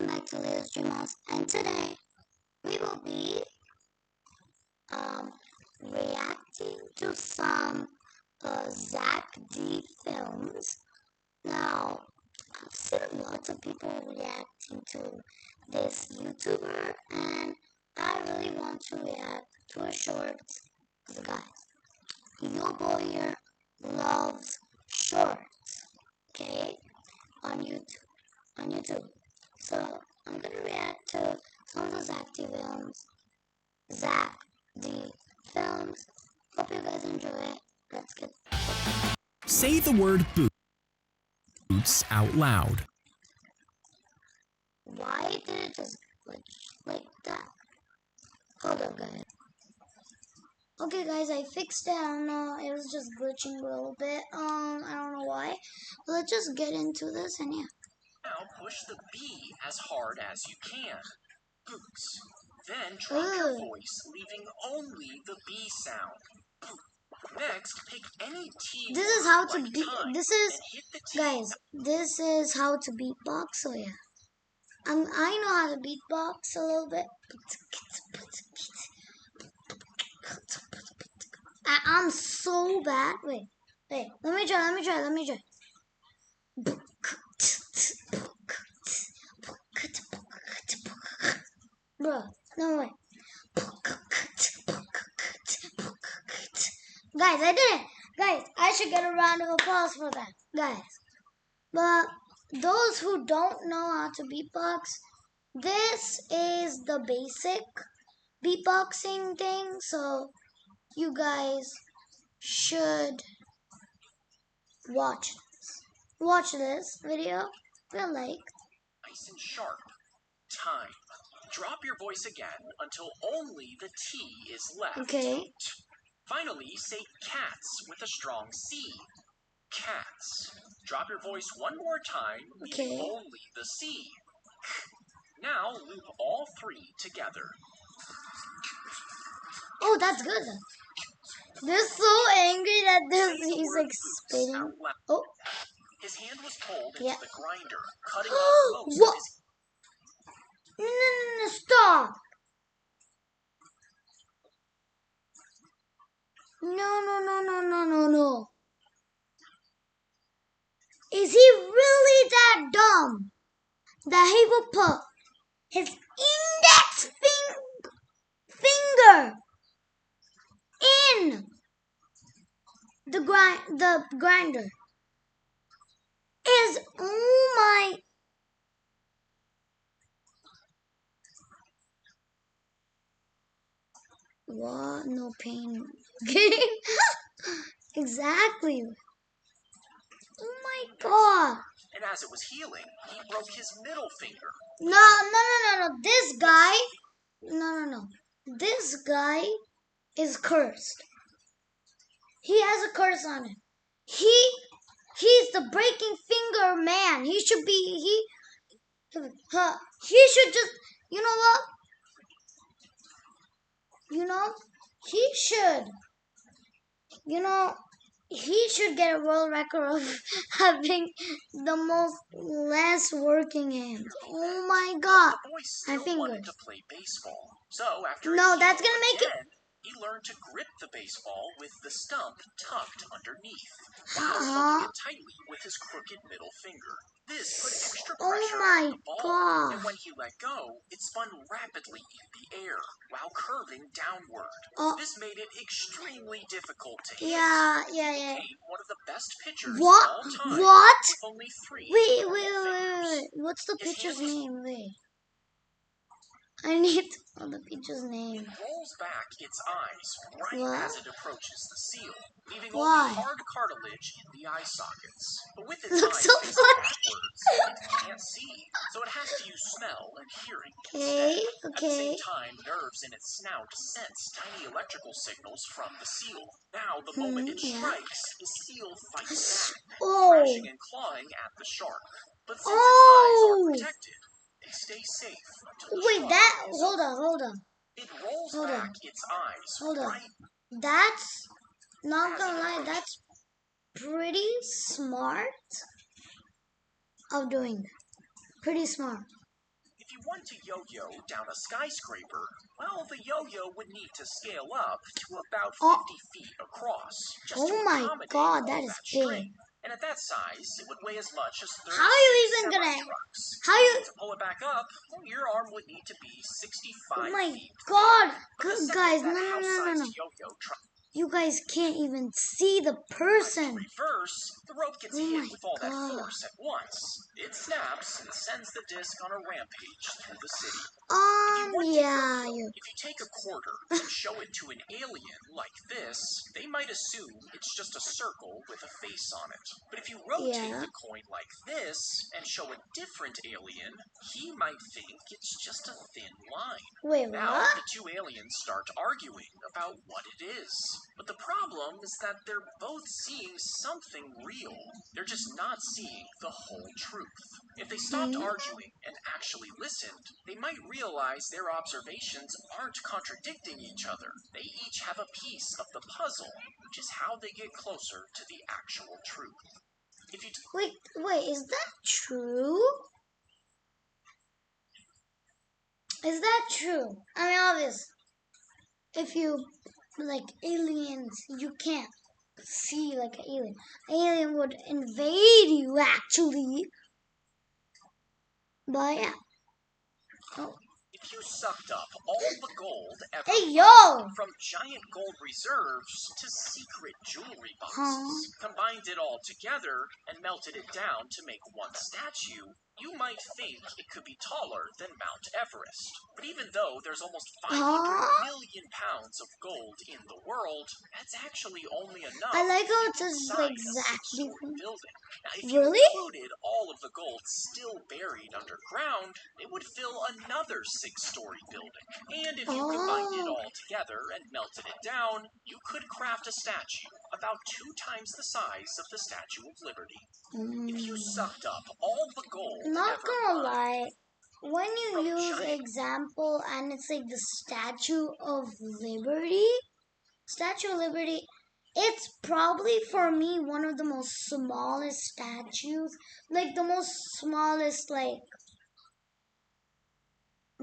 welcome back to Leo's Dream House, and today we will be reacting to some zack.d films. Now, I've seen lots of people reacting to this YouTuber, and I really want to react to a shorts, because guys, your boy here loves shorts, okay, on YouTube. So I'm gonna react to some of the zack.d films. Hope you guys enjoy it. Let's get. Say the word boots out loud. Why did it just glitch like that? Hold up, guys. Okay, guys, I fixed it. I don't know. It was just glitching a little bit. I don't know why. But let's just get into this, and yeah. Now push the B as hard as you can. Boots. Then drop your voice, leaving only the B sound. Next, pick any T. This is how to like beat. time, This is, hit the T. guys. This is how to beatbox. So yeah, I know how to beatbox a little bit. I'm so bad. Wait. Let me try. Bro, no way. Guys, I did it. Guys, I should get a round of applause for that. Guys. But those who don't know how to beatbox, this is the basic beatboxing thing. So you guys should watch this video. Feel like Nice and sharp. Time. Drop your voice again until only the T is left. okay. Finally, say cats with a strong C. Cats. Drop your voice one more time, leaving only the C. Now loop all three together. Oh, that's good. They're so angry that he's like spitting. Oh. His hand was pulled into the grinder, cutting out most of his... No, stop. No. Is he really that dumb that he will put his index finger in the grinder? Oh my. What? No pain. Exactly. Oh my god. And as it was healing, he broke his middle finger. No. This guy. No. This guy is cursed. He has a curse on him. He's the breaking finger man. He should just, you know what? He should get a world record of having the most less working hands. Oh my god. My fingers. To play baseball. So after that's gonna make it. He learned to grip the baseball with the stump tucked underneath, while holding it tightly with his crooked middle finger. This put extra pressure on the ball, and when he let go, it spun rapidly in the air while curving downward. This made it extremely difficult to hit. Yeah. He became one of the best pitchers of What? all time. What? With only 3 Wait. What's the pitcher's name? Wait. I need to know the pitcher's name. It rolls back its eyes right as it approaches the seal, leaving Why? only hard cartilage in the eye sockets. But with its Looks eyes so facing backwards, it can't see, so it has to use smell and hearing instead. At the same time, nerves in its snout sense tiny electrical signals from the seal. Now, the moment it strikes, the seal fights back, crashing and clawing at the shark. But since its eyes are protected, they stay safe until the shark hold on. It rolls back its eyes. Hold on. That's not gonna lie, that's pretty smart of doing that. Pretty smart. you want to yo-yo down a skyscraper, well, the yo-yo would need to scale up to about 50 feet across, just to accommodate all that is that big. strain. And at that size, it would weigh as much as 36 How are you even gonna? semi-trucks. How you? To pull it back up, well, your arm would need to be 65 Oh my feet. God, Guys, no. yo-yo You guys can't even see the person. reverse, the rope gets hit with all that force at once. It snaps and sends the disc on a rampage through the city. If you take a quarter and show it to an alien like this, they might assume it's just a circle with a face on it. But if you rotate the coin like this and show a different alien, he might think it's just a thin line. Wait, now, what? the two aliens start arguing about what it is. But the problem is that they're both seeing something real. They're just not seeing the whole truth. If they stopped arguing and actually listened, they might realize their observations aren't contradicting each other. They each have a piece of the puzzle, which is how they get closer to the actual truth. If you wait, is that true? Is that true? I mean, obviously, if you like aliens, you can't see like an alien. An alien would invade you, actually. But yeah. Oh. If you sucked up all the gold ever from giant gold reserves to secret jewelry boxes, combined it all together and melted it down to make one statue, you might think it could be taller than Mount Everest. But even though there's almost 500 million pounds of gold in the world, that's actually only enough I like how to it says inside exactly. a building. Now, if you included all of the gold still buried underground, it would fill another 6-story building. And if you combined it all together and melted it down, you could craft a statue about 2 times the size of the Statue of Liberty. If you sucked up all the gold Not gonna lie, when you use example and it's like the Statue of Liberty, it's probably for me one of the most smallest statues, like the most smallest, like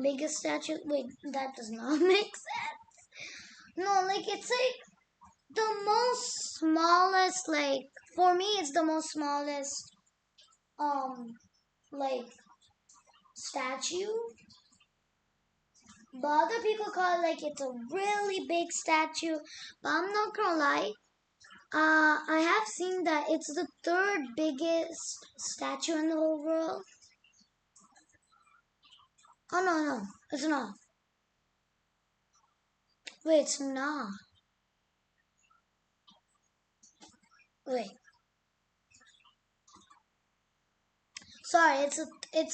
biggest statue. Wait, that does not make sense. No, like it's like the most smallest, like for me it's the most smallest like statue. But other people call it like it's a really big statue. But I'm not gonna lie, I have seen that it's the 3rd biggest statue in the whole world. Oh no, it's not. Wait, it's not. Wait. Sorry, it's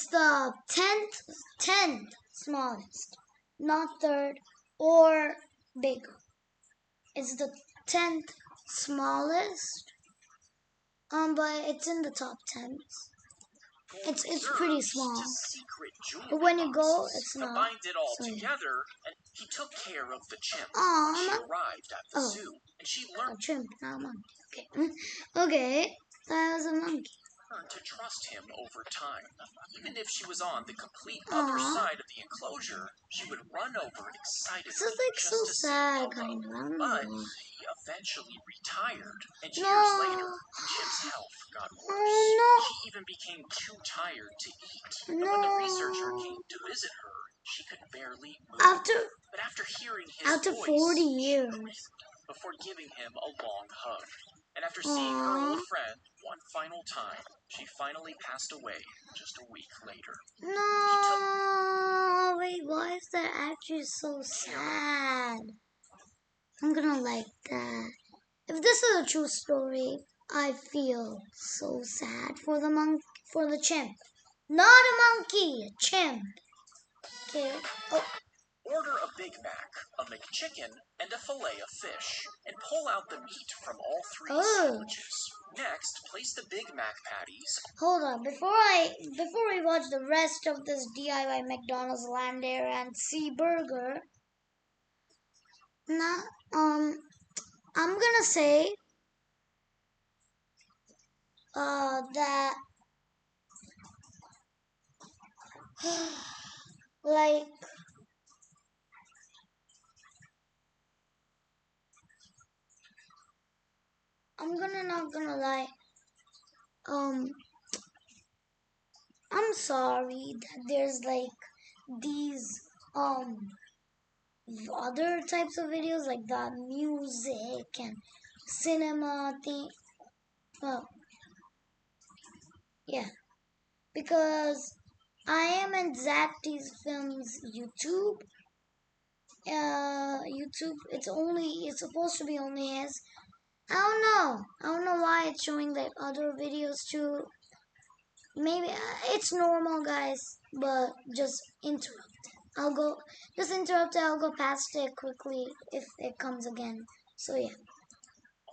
the 10th smallest, not 3rd or bigger. It's the 10th smallest. But it's in the top 10. It's pretty small. But when you go, it's not. Combined it all together, and he took care of the chimp when she arrived at the zoo, and she learned a chimp, not a monkey. Okay, that was a monkey. To trust him over time. Even if she was on the complete other side of the enclosure, she would run over excitedly. This is like so sad, kind of. But he eventually retired, and years later, Chip's health got worse. She even became too tired to eat. And when the researcher came to visit her, she could barely move. But after hearing his voice, 40 years, before giving him a long hug. And after seeing her old friend one final time, she finally passed away just a week later. No, wait, why is that actually so sad? I'm gonna like that. If this is a true story, I feel so sad for the chimp. Not a monkey, a chimp. Okay. Order a Big Mac, a McChicken, and a fillet of fish, and pull out the meat from all 3 sandwiches. Next, place the Big Mac patties. Hold on, before we watch the rest of this DIY McDonald's Land Air and Sea Burger, I'm gonna say that like not gonna lie. I'm sorry that there's like these other types of videos like the music and cinema thing. Well, yeah, because I am in zack.d's films YouTube. YouTube. It's supposed to be only his. I don't know. I don't know why it's showing like other videos too. Maybe it's normal, guys, but just interrupt. Just interrupt it. I'll go past it quickly if it comes again. So yeah.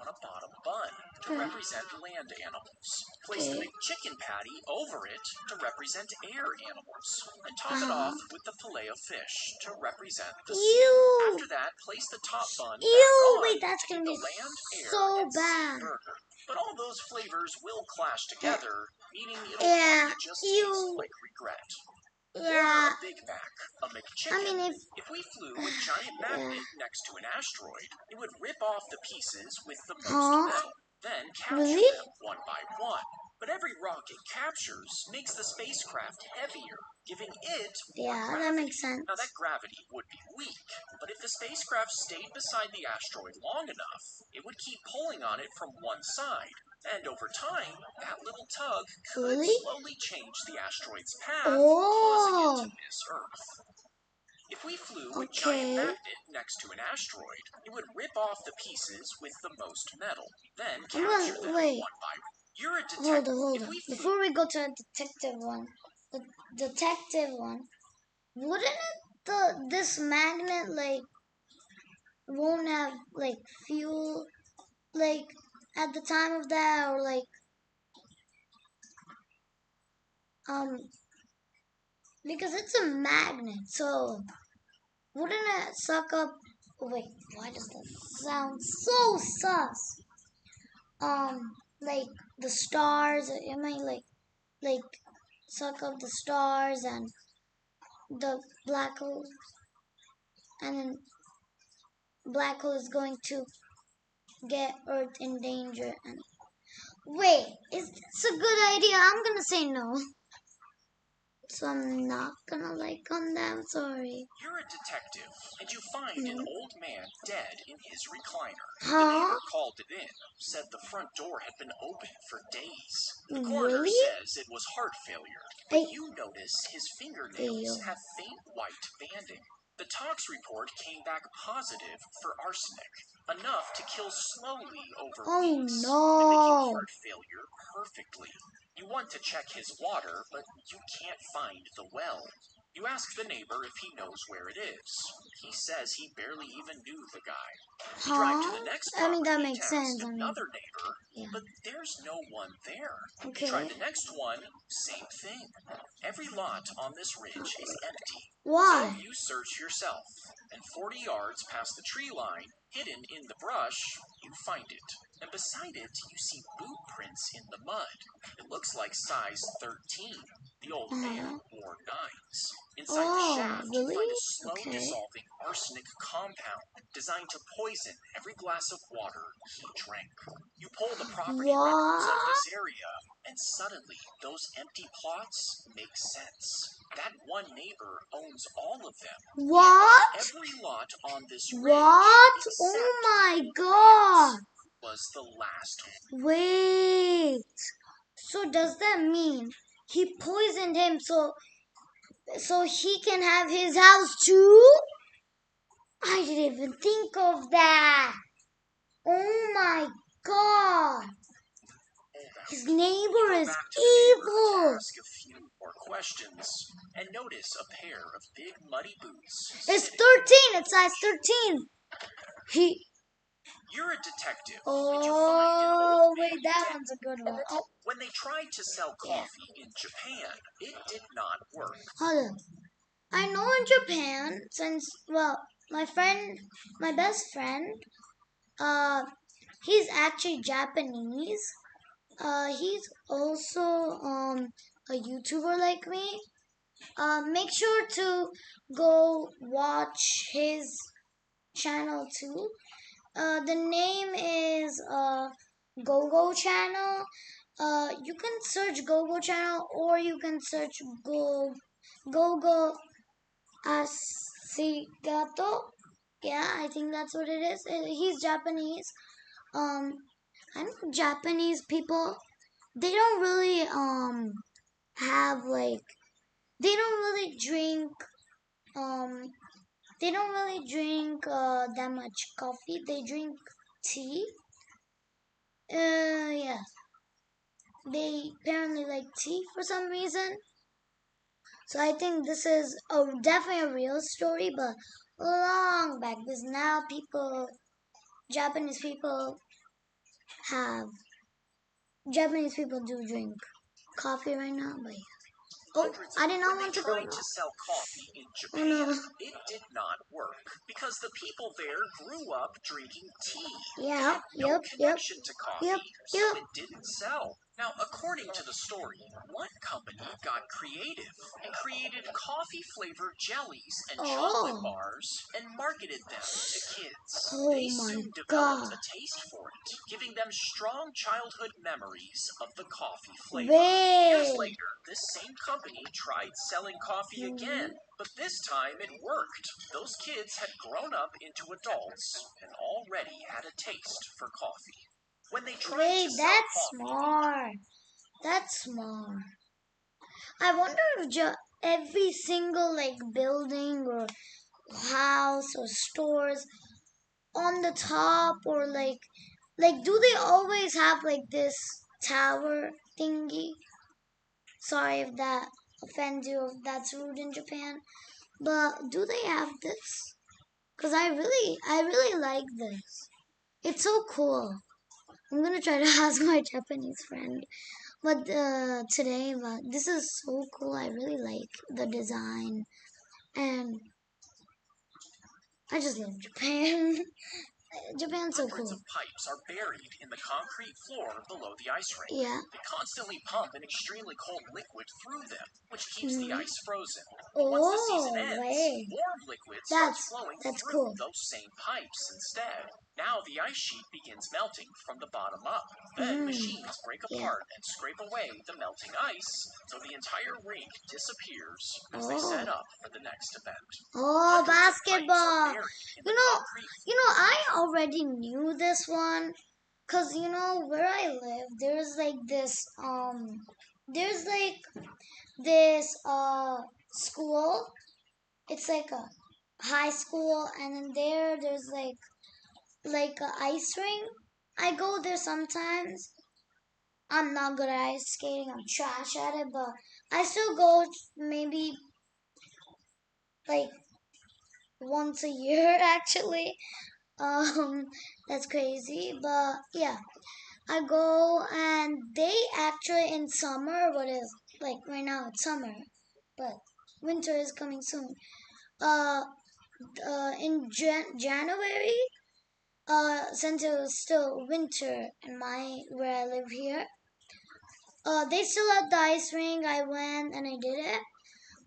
On a bottom bun to represent land animals. Place the McChicken patty over it to represent air animals. And top it off with the fillet of fish to represent the sea. After that, place the top bun back on Wait, that's to gonna eat be the land, air, so and bad. sea burger. But all those flavors will clash together, meaning it'll Yeah. probably just taste like regret. Yeah. Or a Big Mac, a McChicken. If we flew a giant magnet next to an asteroid, it would rip off the pieces with the most metal, then capture them one by one. But every rock it captures makes the spacecraft heavier, giving it more gravity. That makes sense. Now that gravity would be weak, but if the spacecraft stayed beside the asteroid long enough, it would keep pulling on it from one side. And over time, that little tug could slowly change the asteroid's path, causing it to miss Earth. If we flew a giant magnet next to an asteroid, it would rip off the pieces with the most metal, then capture them one by one. You're a detective. Hold on. Before we go to a detective one, wouldn't this magnet like won't have like fuel like at the time of that, or like because it's a magnet, so wouldn't it suck up? Oh, wait, why does that sound so sus? Like the stars, it might like suck up the stars and the black hole, and then black hole is going to get Earth in danger. And wait, is this a good idea? I'm gonna say no. So I'm not gonna like on that. I'm sorry. You're a detective, and you find an old man dead in his recliner. The neighbor called it in, said the front door had been open for days. The coroner says it was heart failure, but you notice his fingernails have faint white banding. The tox report came back positive for arsenic, enough to kill slowly over weeks, mimicking heart failure perfectly. You want to check his water, but you can't find the well. You ask the neighbor if he knows where it is. He says he barely even knew the guy. You drive to the next property that makes to ask sense. another neighbor, but there's no one there. You try the next one, same thing. Every lot on this ridge is empty. Why? So you search yourself, and 40 yards past the tree line, hidden in the brush, you find it. And beside it, you see boot prints in the mud. It looks like size 13. The old man wore 9s. Inside the shaft, you find a slow-dissolving arsenic compound designed to poison every glass of water he drank. You pull the property records of this area, and suddenly, those empty plots make sense. That one neighbor owns all of them. What? Every lot on this ridge, What? Oh my god! Was the last one. Wait. So does that mean he poisoned him so he can have his house too? I didn't even think of that. Oh my god. His neighbor is evil. Ask a few more questions and notice a pair of big muddy boots. It's 13. It's size 13. You're a detective. Oh, wait, that one's a good one. Oh. When they tried to sell coffee in Japan, it did not work. Hold on. I know in Japan, since, well, my best friend, he's actually Japanese. He's also, a YouTuber like me. Make sure to go watch his channel too. The name is Go channel. You can search Go channel, or you can search Go Asigato. Yeah, I think that's what it is. He's Japanese. Um, I know Japanese people. They don't really have like they don't really drink um that much coffee. They drink tea. Yeah, they apparently like tea for some reason. So I think this is definitely a real story, but long back, because now Japanese people have, Japanese people do drink coffee right now, but yeah. Oh, I did not want to go When they now. tried to sell coffee in Oh Japan, no. it did not work because the people there grew up drinking tea. Yeah, They had no yep. connection to coffee, so Yep. it didn't sell. Now, according to the story, one company got creative and created coffee-flavored jellies and chocolate Oh. bars and marketed them to kids. Oh They my soon developed God. a taste for it, giving them strong childhood memories of the coffee flavor. Years Wait. later, this same company tried selling coffee again, but this time it worked. Those kids had grown up into adults and already had a taste for coffee. When they tried Wait, to sell that's coffee, smart. That's smart. I wonder if every single like building or house or stores on the top, or like do they always have like this tower thingy? Sorry if that offends you, if that's rude in Japan, but do they have this? Cause I really like this. It's so cool. I'm gonna try to ask my Japanese friend, but today, but this is so cool. I really like the design, and I just love Japan. Japan's so hundreds cool. of pipes are buried in the concrete floor below the ice rink. Yeah. They constantly pump an extremely cold liquid through them, which keeps the Mhm. ice frozen. But once the season Oh, ends, wait. warm liquid starts That's flowing that's through cool. those same pipes instead. Now the ice sheet begins melting from the bottom up. Then Mm. machines break Yeah. apart and scrape away the melting ice, so the entire rink disappears as they Oh. set up for the next event. Oh, Hundreds of pipes are basketball. buried in You the know, concrete I already knew this one, cause where I live, there's like this school. It's like a high school, and then there's like a ice rink. I go there sometimes. I'm not good at ice skating. I'm trash at it, but I still go maybe like once a year actually. That's crazy, but yeah, I go, and they actually in summer, what is like right now it's summer, but winter is coming soon. Uh, in January, since it was still winter in where I live here, they still had the ice rink. I went and I did it,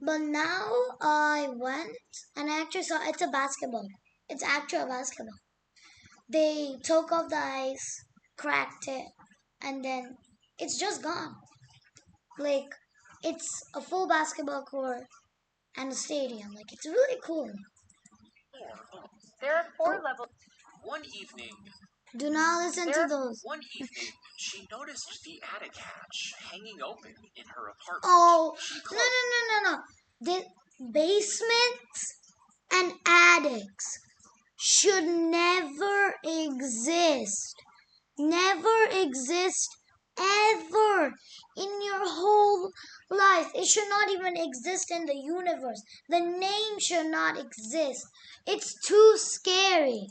but now I went and I actually saw it's a basketball. It's actually a basketball. They took off the ice, cracked it, and then it's just gone. Like, it's a full basketball court and a stadium. Like, it's really cool. There are four levels. One evening, Do not listen to those. she noticed the attic hatch hanging open in her apartment. Oh, She no, closed. no. The basements and attics should never exist. Never exist ever in your whole life. It should not even exist in the universe. The name should not exist. It's too scary.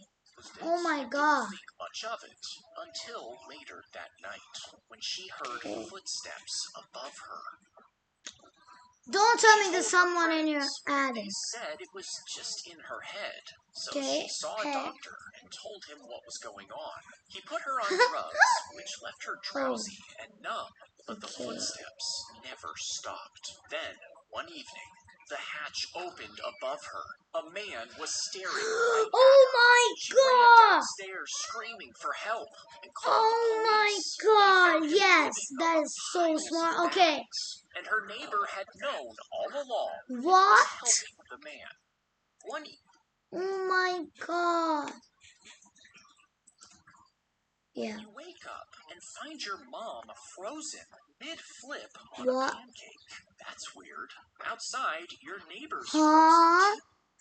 Oh my God. Didn't think much of it until later that night when she heard footsteps above her. Don't tell me She there's told her someone in your friends, but attic. they said it was just in her head. So Okay, she saw a head. doctor and told him what was going on. He put her on drugs, which left her drowsy and numb, but the Okay. footsteps never stopped. Then, One evening, the hatch opened above her. A man was staring right at her. Oh my She ran god! downstairs screaming for help and called Oh the my police. They god! found him Yes, living that among is so piles of smart. Okay. bags. And her neighbor had known all along that he was What? helping the man. One Oh my god. Yeah. You wake up and find your mom frozen mid-flip on What? a pancake. That's weird. Outside, your neighbor's Huh? frozen.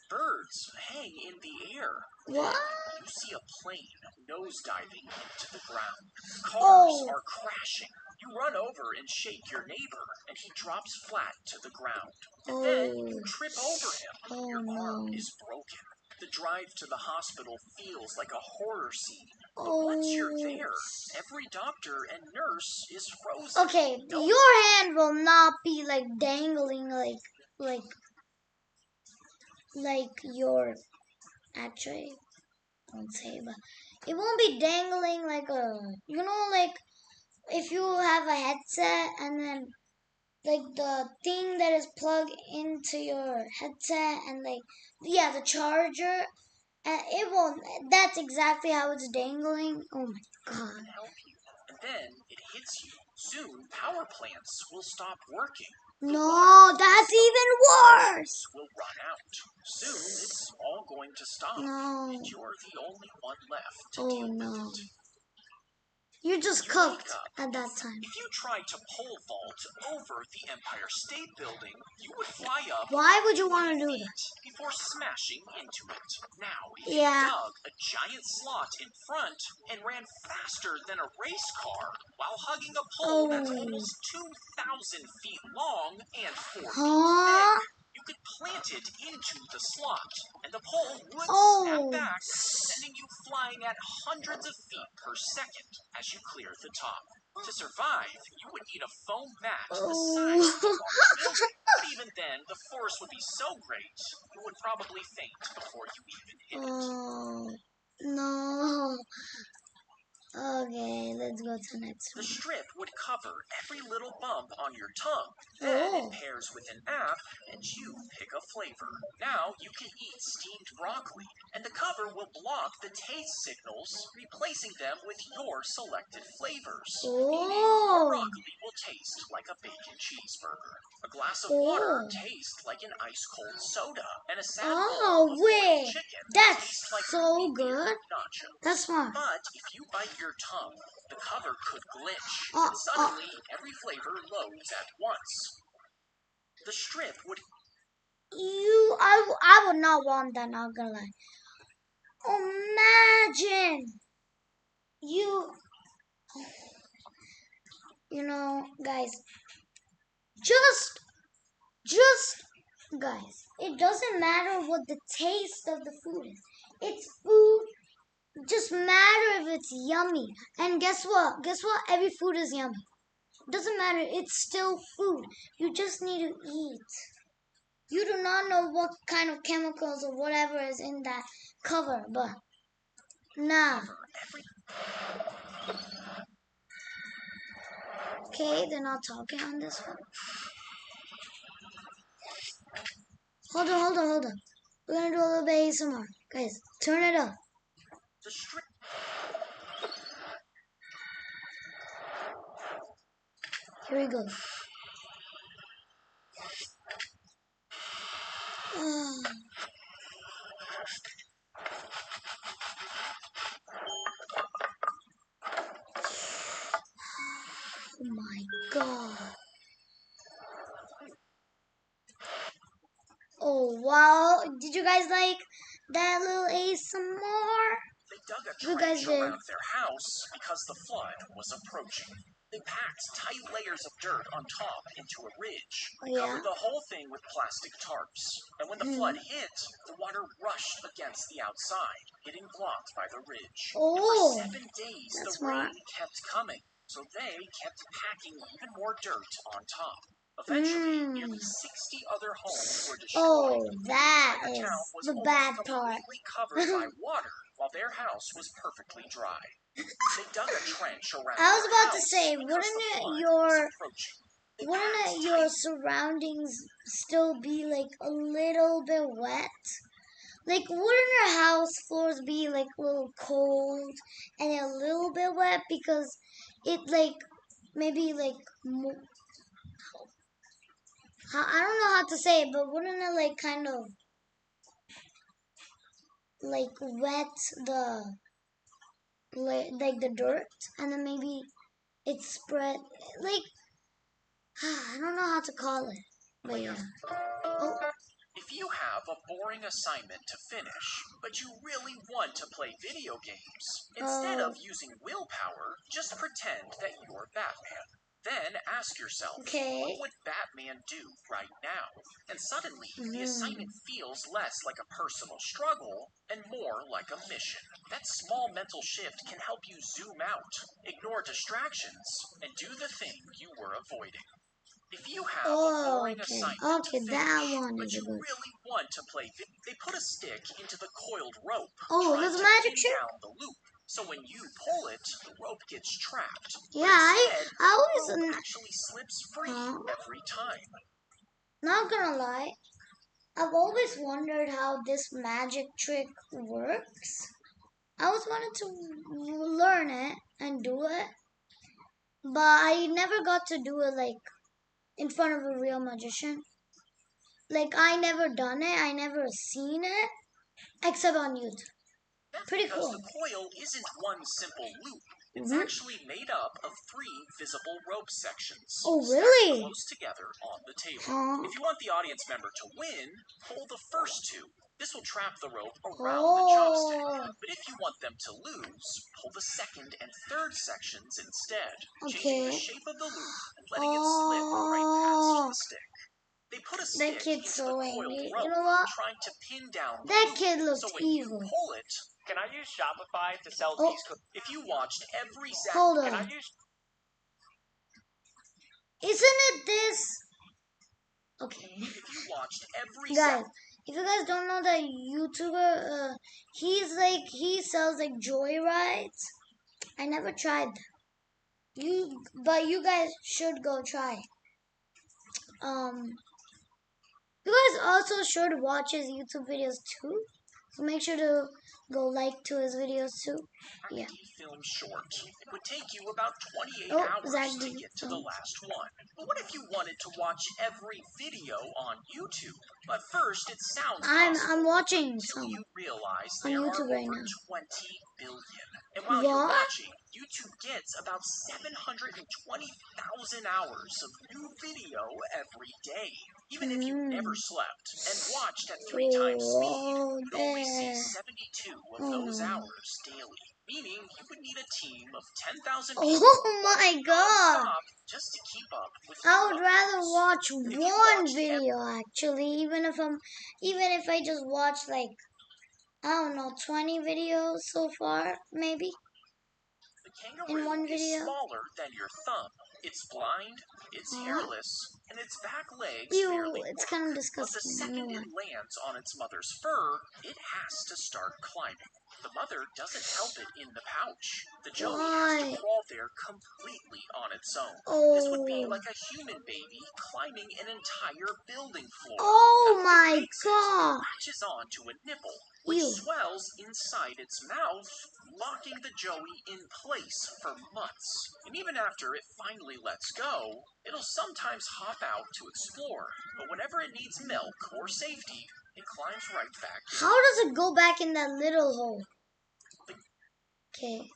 Birds hang in the air. What? Then you see a plane nosediving into the ground. Cars Oh. are crashing. You run over and shake your neighbor, and he drops flat to the ground. And then you trip over him. Oh Your arm no. is broken. The drive to the hospital feels like a horror scene. But Oh. once you're there, every doctor and nurse is frozen. Okay, No your hand will not be like dangling like your actually I won't say, but it won't be dangling like a like if you have a headset and then like the thing that is plugged into your headset and like the charger and it won't. That's exactly how it's dangling. Oh my god. help you. And then it hits you. Soon, power plants will stop working. No, that's even worse. Will run out. Soon, it's all going to stop. No. And you're the only one left to Oh deal with no. it. You're just You cooked wake up. at that time. If you tried to pole vault over the Empire State Building, you would fly up. Why would you want to do that? Before smashing into it. Now, if you Yeah. dug a giant slot in front and ran faster than a race car while hugging a pole that's almost 2,000 feet long and 4 feet thick, you could plant it into the slot, and the pole would snap back, sending you flying at hundreds of feet per second as you clear the top. To survive, you would need a foam mat the size of a large building. But even then, the force would be so great, you would probably faint before you even hit it. Oh no. Okay, let's go to the next The one. strip would cover every little bump on your tongue. Then it pairs with an app, and you pick a flavor. Now you can eat steamed broccoli, and the cover will block the taste signals, replacing them with your selected flavors. Meaning your broccoli will taste like a bacon cheeseburger. A glass of water tastes like an ice-cold soda, and a sad bowl of boiled chicken tastes like so good. nachos. That's smart. But if you bite your tongue, the cover could glitch, and suddenly every flavor loads at once. The strip would... I would not want that, not gonna lie. Imagine guys, guys, it doesn't matter what the taste of the food is. It's food. Just matter if it's yummy. And guess what? Every food is yummy. Doesn't matter. It's still food. You just need to eat. You do not know what kind of chemicals or whatever is in that cover, but nah. Okay, they're not talking on this one. Hold on. We're gonna do a little bit ASMR. Guys, turn it up. Here we go. Oh my god. Oh wow. Did you guys like that little ASMR? They dug a trench around their house because the flood was approaching. They packed tight layers of dirt on top into a ridge, covered the whole thing with plastic tarps. And when the flood hit, the water rushed against the outside, getting blocked by the ridge. And for 7 days, the rain kept coming, so they kept packing even more dirt on top. Eventually, nearly 60 other homes were destroyed. That is the bad part. Completely covered by water, while their house was perfectly dry. They dug a trench around. I was about to say, wouldn't wouldn't your surroundings still be like a little bit wet? Like, wouldn't our house floors be like a little cold and a little bit wet because it like maybe like I don't know how to say it, but wouldn't it like kind of like wet the like the dirt and then maybe it spread like I don't know how to call it, but yeah. Oh, If you have a boring assignment to finish, but you really want to play video games, instead of using willpower, just pretend that you're Batman. Then ask yourself, what would Batman do right now? And suddenly, the assignment feels less like a personal struggle and more like a mission. That small mental shift can help you zoom out, ignore distractions, and do the thing you were avoiding. If you have a boring assignment to finish, but you really want to play, they put a stick into the coiled rope, trying to pin down the loop. So when you pull it, the rope gets trapped. Yeah, I always the rope actually slips free every time. Not gonna lie, I've always wondered how this magic trick works. I always wanted to learn it and do it, but I never got to do it like in front of a real magician. Like I never done it, I never seen it, except on YouTube. That's Pretty because cool. the coil isn't one simple loop. It's actually made up of 3 visible rope sections stacked close together on the table. If you want the audience member to win, pull the first 2. This will trap the rope around the chopstick. But if you want them to lose, pull the second and third sections instead, changing the shape of the loop and letting it slip right past the stick. They put a stick into the coiled rope, You know what? trying to pin down the That loop. kid looks So when evil. you pull it, can I use Shopify to sell these? If you watched every Zack, Hold can on. I use? Isn't it this? Okay. If you watched every Guys, if you guys don't know that YouTuber, he sells like joyrides. I never tried them. But you guys should go try. You guys also should watch his YouTube videos too. So make sure to go like to his videos too. Yeah. Film short. It would take you about 28 hours to get to the last one. But what if you wanted to watch every video on YouTube? But first, it sounds possible I'm watching until you realize on there YouTube are right over now. 20 billion. And while you're watching, YouTube gets about 720,000 hours of new video every day. Even if you never slept and watched at 3 times speed, you'd only see 72 of those hours daily. Meaning you would need a team of 10,000 people my god! just to keep up with I would rather watch one video actually, even if I just watch like I don't know 20 videos so far, maybe. The kangaroo is smaller than your thumb. It's blind, it's hairless, and its back legs barely work. It's kind of disgusting. But the second it lands on its mother's fur, it has to start climbing. The mother doesn't help it in the pouch. The joey has to crawl there completely on its own. This would be like a human baby climbing an entire building floor. Oh my god! It latches on to a nipple, which swells inside its mouth, locking the joey in place for months. And even after it finally lets go, it'll sometimes hop out to explore. But whenever it needs milk or safety, it climbs right back in. How does it go back in that little hole? Okay.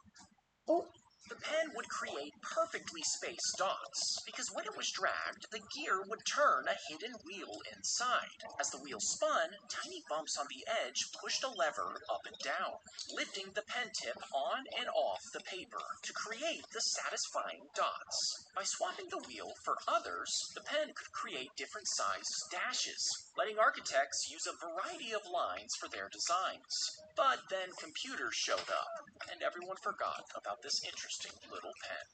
Oh. The pen would create perfectly spaced dots, because when it was dragged, the gear would turn a hidden wheel inside. As the wheel spun, tiny bumps on the edge pushed a lever up and down, lifting the pen tip on and off the paper to create the satisfying dots. By swapping the wheel for others, the pen could create different sized dashes, letting architects use a variety of lines for their designs. But then computers showed up, and everyone forgot about this interesting little pen.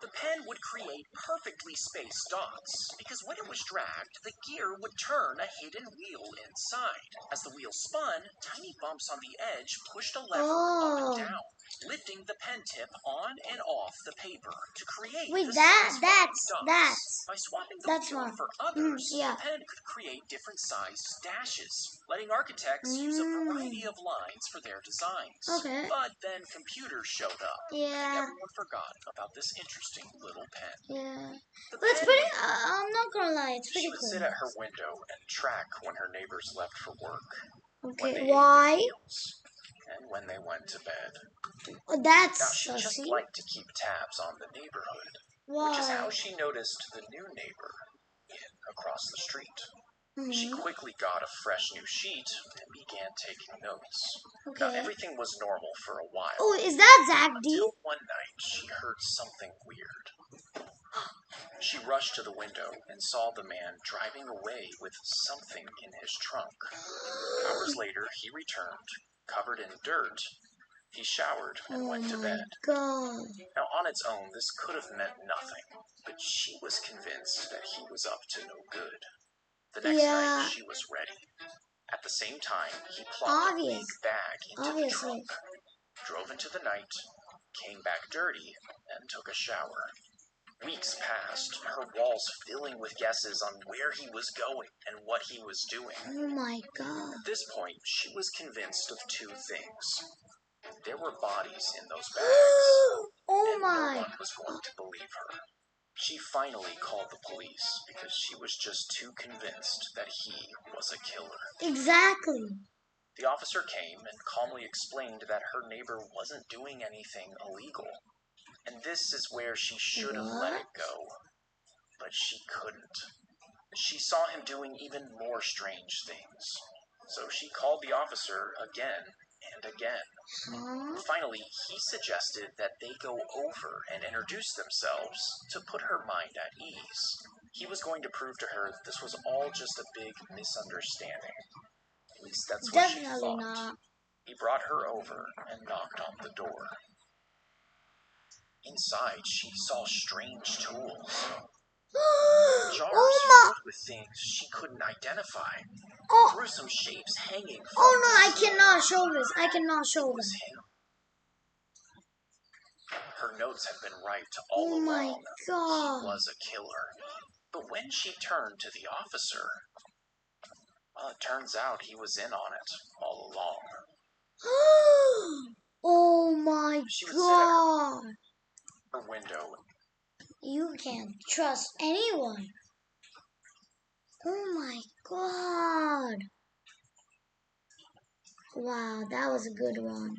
The pen would create perfectly spaced dots, because when it was dragged, the gear would turn a hidden wheel inside. As the wheel spun, tiny bumps on the edge pushed a lever up and down, lifting the pen tip on and off the paper to create the satisfying dots. By swapping the wheel for others, the pen could create different sized dashes, letting architects use a variety of lines for their designs. But then computers showed up, and everyone forgot about this interesting little pen. But it's pretty, I'm not gonna lie, it's pretty cool. She would sit at her window and track when her neighbors left for work. Why? And when they went to bed. That's now, she just liked to keep tabs on the neighborhood. Why? Which is how she noticed the new neighbor across the street. She quickly got a fresh new sheet and began taking notes. Now, everything was normal for a while. Oh, is that zack.d? Until one night, she heard something weird. She rushed to the window and saw the man driving away with something in his trunk. Hours later, he returned, covered in dirt. He showered and went to bed. God. Now, on its own, this could have meant nothing, but she was convinced that he was up to no good. The next night, she was ready. At the same time, he plopped a big bag into the trunk, drove into the night, came back dirty, and took a shower. Weeks passed, her walls filling with guesses on where he was going and what he was doing. Oh my God. At this point, she was convinced of two things. There were bodies in those bags, and no one was going to believe her. She finally called the police because she was just too convinced that he was a killer. Exactly. The officer came and calmly explained that her neighbor wasn't doing anything illegal. And this is where she should have let it go. But she couldn't. She saw him doing even more strange things. So she called the officer again and again. Finally, he suggested that they go over and introduce themselves to put her mind at ease. He was going to prove to her that this was all just a big misunderstanding. At least that's what she thought. Not. He brought her over and knocked on the door. Inside, she saw strange tools. Jars filled with things she couldn't identify. Gruesome shapes hanging from I cannot show this. I cannot show this. Her notes had been right all along. My God. He was a killer. But when she turned to the officer, well, it turns out he was in on it all along. Oh my God. Her window. You can't trust anyone. Oh my God. Wow, that was a good one.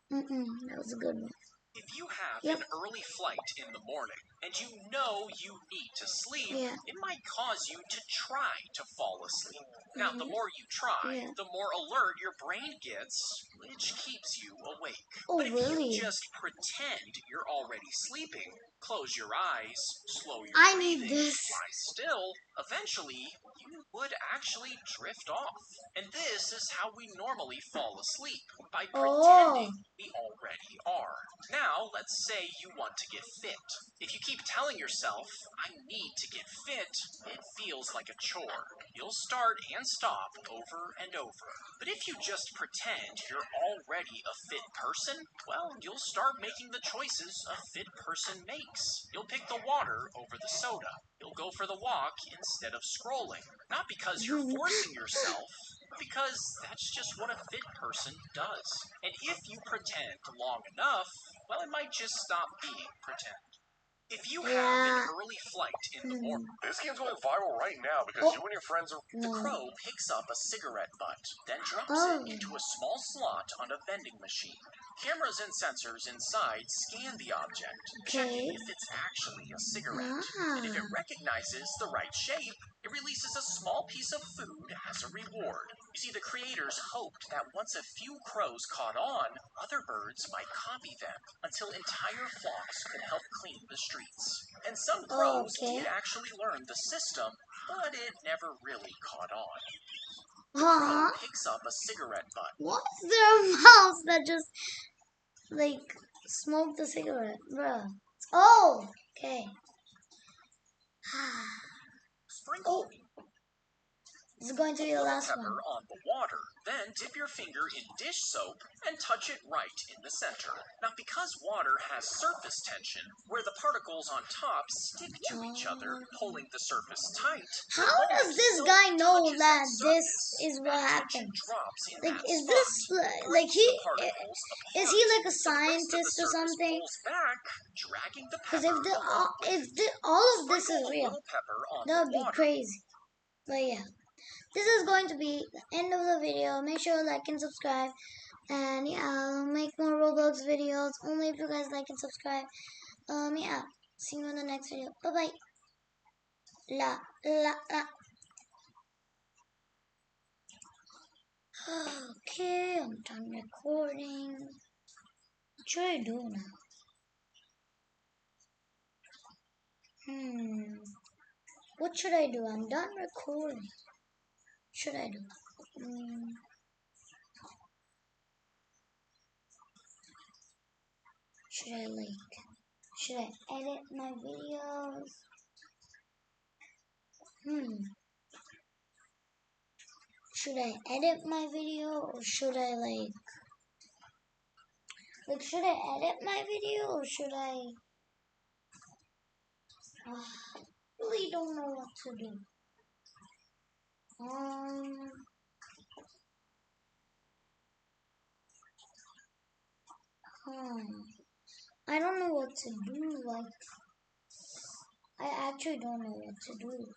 That was a good one. If you have an early flight in the morning and you know you need to sleep, it might cause you to try to fall asleep. Now, the more you try, the more alert your brain gets, which keeps you awake. But if you just pretend you're already sleeping, close your eyes, slow your breathing, lie still, eventually you would actually drift off. And this is how we normally fall asleep, by pretending we already are. Now, let's say you want to get fit. If you keep telling yourself, I need to get fit, it feels like a chore. You'll start and stop over and over. But if you just pretend you're already a fit person, well, you'll start making the choices a fit person makes. You'll pick the water over the soda. You'll go for the walk instead of scrolling. Not because you're forcing yourself, because that's just what a fit person does. And if you pretend long enough, well, it might just stop being pretend. If you have an early flight in the morning, this game's going viral right now because you and your friends are... The crow picks up a cigarette butt, then drops it into a small slot on a vending machine. Cameras and sensors inside scan the object, checking if it's actually a cigarette. And if it recognizes the right shape, it releases a small piece of food as a reward. You see, the creators hoped that once a few crows caught on, other birds might copy them until entire flocks could help clean the streets. And some crows did actually learn the system, but it never really caught on. The crow picks up a cigarette butt. What's there a mouse that just, like, smoked a cigarette? Bruh, it's Oh, okay. Sprinkle This is going to be the last pepper one. on the water. Then dip your finger in dish soap and touch it right in the center. Now, because water has surface tension, where the particles on top stick to each other, pulling the surface tight. How does this guy know that this is what happens? Like, is this like is he like a scientist or something? Because if all of this is real, that would be crazy. But yeah, this is going to be the end of the video. Make sure to like and subscribe. And yeah, I'll make more Roblox videos only if you guys like and subscribe. Yeah, see you in the next video. Bye bye. La la la. Okay, I'm done recording. What should I do now? What should I do? I'm done recording. What should I do? Should I edit my videos? Should I edit my video or should I should I edit my video or should I really don't know what to do. I don't know what to do. I actually don't know what to do.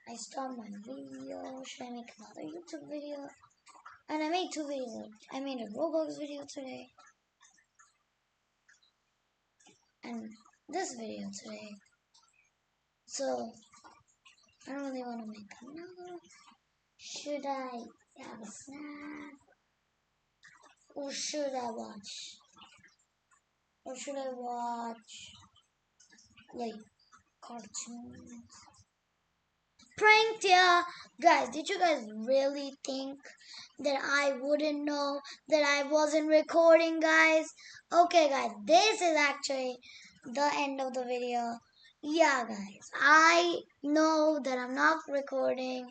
I start my video. Should I make another YouTube video? And I made 2 videos. I made a Roblox video today. And this video today. So, I don't really want to make another. Should I have a snack? Or should I watch? Like cartoons? Pranked ya! Guys, did you guys really think that I wouldn't know that I wasn't recording, guys? Okay, guys, this is actually the end of the video. Yeah, guys, I know that I'm not recording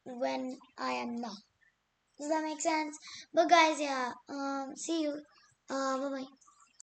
when I am not. Does that make sense? But guys, yeah, see you. Bye-bye.